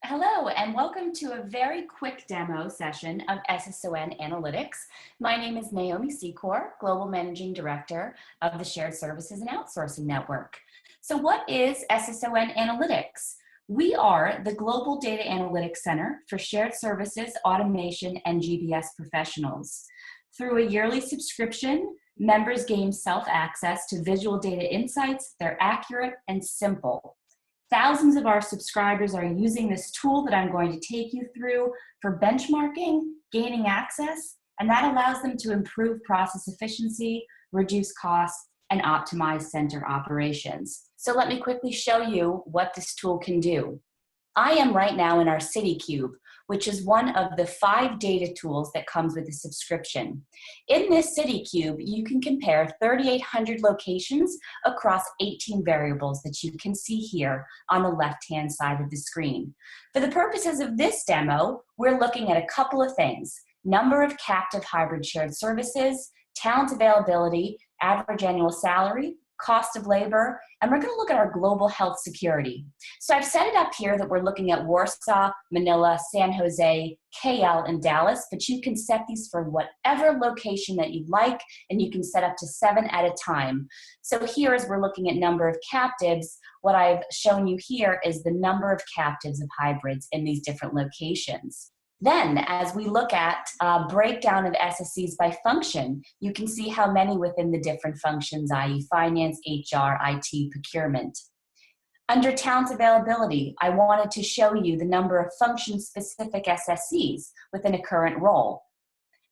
Hello, and welcome to a very quick demo session of SSON Analytics. My name is Naomi Secor, Global Managing Director of the Shared Services and Outsourcing Network. So what is SSON Analytics? We are the Global Data Analytics Center for Shared Services, Automation, and GBS professionals. Through a yearly subscription, members gain self-access to visual data insights. They're accurate and simple. Thousands of our subscribers are using this tool that I'm going to take you through for benchmarking, gaining access, and that allows them to improve process efficiency, reduce costs, and optimize center operations. So let me quickly show you what this tool can do. I am right now in our City Cube, which is one of the 5 data tools that comes with the subscription. In this City Cube, you can compare 3,800 locations across 18 variables that you can see here on the left-hand side of the screen. For the purposes of this demo, we're looking at a couple of things: number of captive hybrid shared services, talent availability, average annual salary, cost of labor, and we're going to look at our global health security. So I've set it up here that we're looking at Warsaw, Manila, San Jose, KL, and Dallas, but you can set these for whatever location that you'd like, and you can set up to 7 at a time. So here, as we're looking at number of captives, what I've shown you here is the number of captives of hybrids in these different locations. Then, as we look at breakdown of SSCs by function, you can see how many within the different functions, i.e. finance, HR, IT, procurement. Under talent availability, I wanted to show you the number of function-specific SSCs within a current role.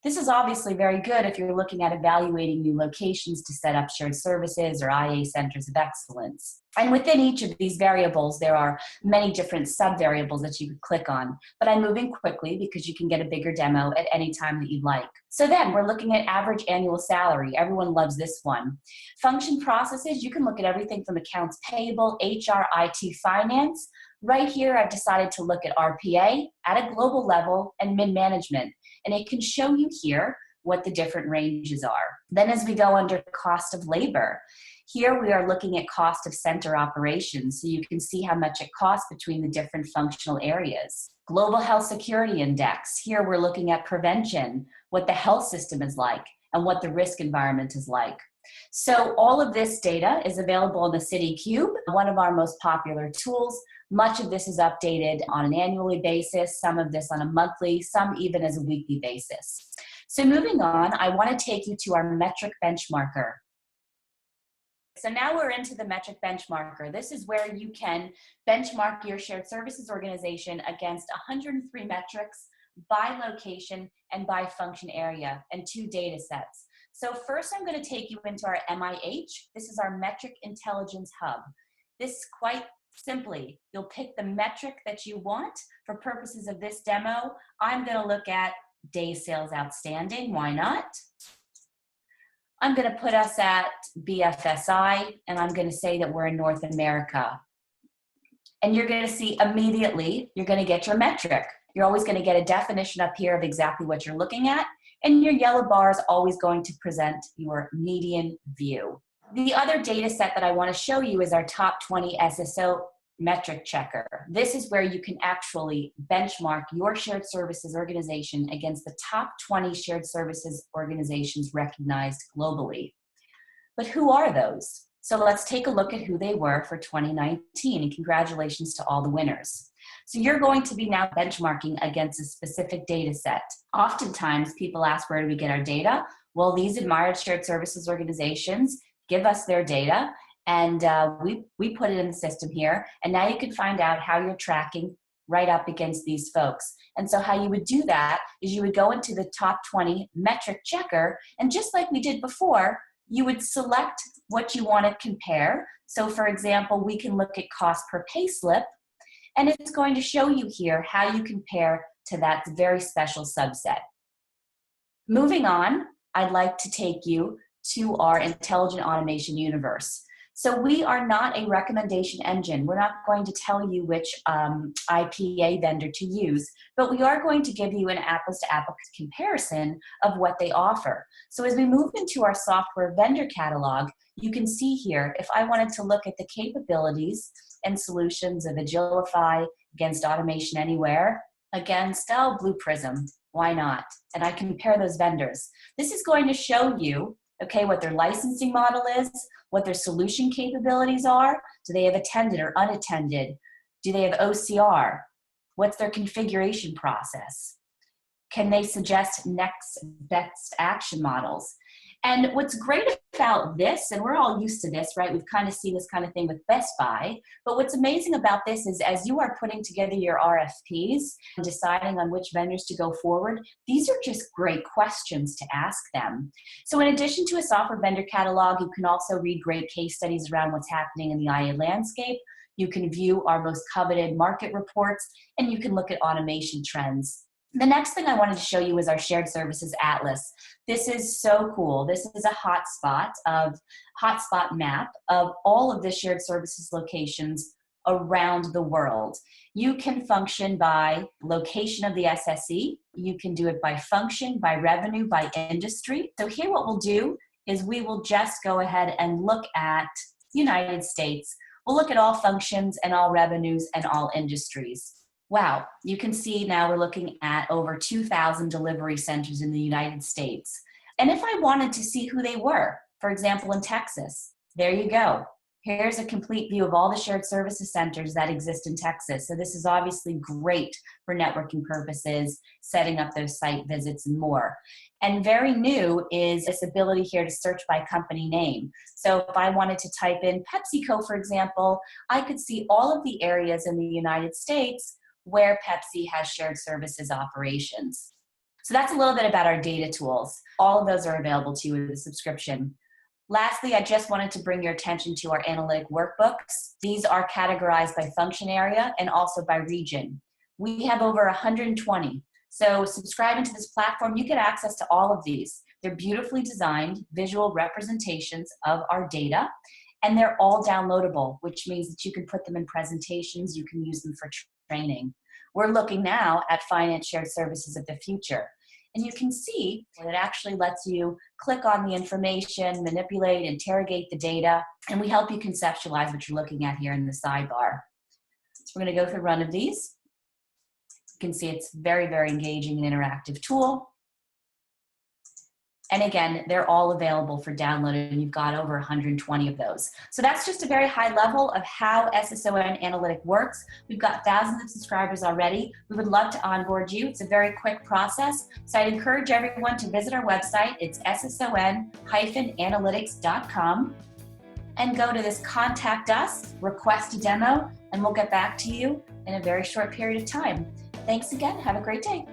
This is obviously very good if you're looking at evaluating new locations to set up shared services or IA centers of excellence. And within each of these variables, there are many different sub-variables that you could click on. But I'm moving quickly because you can get a bigger demo at any time that you'd like. So then we're looking at average annual salary. Everyone loves this one. Function processes, you can look at everything from accounts payable, HR, IT, finance. Right here, I've decided to look at RPA at a global level and mid-management. And it can show you here what the different ranges are. Then as we go under cost of labor, here we are looking at cost of center operations, so you can see how much it costs between the different functional areas. Global Health Security Index, here we're looking at prevention, what the health system is like, and what the risk environment is like. So all of this data is available in the City Cube, one of our most popular tools. Much of this is updated on an annually basis, some of this on a monthly, some even as a weekly basis. So moving on, I want to take you to our metric benchmarker. So now we're into the metric benchmarker. This is where you can benchmark your shared services organization against 103 metrics by location and by function area and 2 data sets. So first I'm going to take you into our MIH. This is our Metric Intelligence Hub. This quite simply, you'll pick the metric that you want. For purposes of this demo, I'm going to look at Days Sales Outstanding. Why not? I'm going to put us at BFSI, and I'm going to say that we're in North America. And you're going to see immediately, you're going to get your metric. You're always going to get a definition up here of exactly what you're looking at, and your yellow bar is always going to present your median view. The other data set that I want to show you is our top 20 SSO metric checker. This is where you can actually benchmark your shared services organization against the top 20 shared services organizations recognized globally. But who are those? So let's take a look at who they were for 2019, and congratulations to all the winners. So you're going to be now benchmarking against a specific data set. Oftentimes people ask, where do we get our data? Well, these admired shared services organizations give us their data, and we put it in the system here, and now you can find out how you're tracking right up against these folks. And so how you would do that is you would go into the top 20 metric checker, and just like we did before, you would select what you want to compare. So for example, we can look at cost per pay slip, and it's going to show you here how you compare to that very special subset. Moving on, I'd like to take you to our intelligent automation universe. So we are not a recommendation engine. We're not going to tell you which IPA vendor to use, but we are going to give you an apples-to-apples comparison of what they offer. So as we move into our software vendor catalog, you can see here, if I wanted to look at the capabilities and solutions of Agilify, against Automation Anywhere, against, Blue Prism. Why not? And I compare those vendors. This is going to show you, okay, what their licensing model is, what their solution capabilities are. Do they have attended or unattended? Do they have OCR? What's their configuration process? Can they suggest next best action models? And what's great about this, and we're all used to this, right? We've kind of seen this kind of thing with Best Buy, but what's amazing about this is as you are putting together your RFPs and deciding on which vendors to go forward, these are just great questions to ask them. So in addition to a software vendor catalog, you can also read great case studies around what's happening in the IA landscape. You can view our most coveted market reports, and you can look at automation trends. The next thing I wanted to show you is our Shared Services Atlas. This is so cool. This is a hotspot map of all of the shared services locations around the world. You can function by location of the SSE. You can do it by function, by revenue, by industry. So here what we'll do is we will just go ahead and look at the United States. We'll look at all functions and all revenues and all industries. Wow, you can see now we're looking at over 2,000 delivery centers in the United States. And if I wanted to see who they were, for example, in Texas, there you go. Here's a complete view of all the shared services centers that exist in Texas. So this is obviously great for networking purposes, setting up those site visits and more. And very new is this ability here to search by company name. So if I wanted to type in PepsiCo, for example, I could see all of the areas in the United States where Pepsi has shared services operations. So that's a little bit about our data tools. All of those are available to you with a subscription. Lastly, I just wanted to bring your attention to our analytic workbooks. These are categorized by function area and also by region. We have over 120. So subscribing to this platform, you get access to all of these. They're beautifully designed visual representations of our data, and they're all downloadable, which means that you can put them in presentations, you can use them for training. We're looking now at finance shared services of the future. And you can see that it actually lets you click on the information, manipulate, interrogate the data, and we help you conceptualize what you're looking at here in the sidebar. So we're going to go through a run of these. You can see it's very, very engaging and interactive tool. And again, they're all available for download, and you've got over 120 of those. So that's just a very high level of how SSON Analytic works. We've got thousands of subscribers already. We would love to onboard you. It's a very quick process. So I'd encourage everyone to visit our website. It's sson-analytics.com and go to this Contact Us, request a demo, and we'll get back to you in a very short period of time. Thanks again. Have a great day.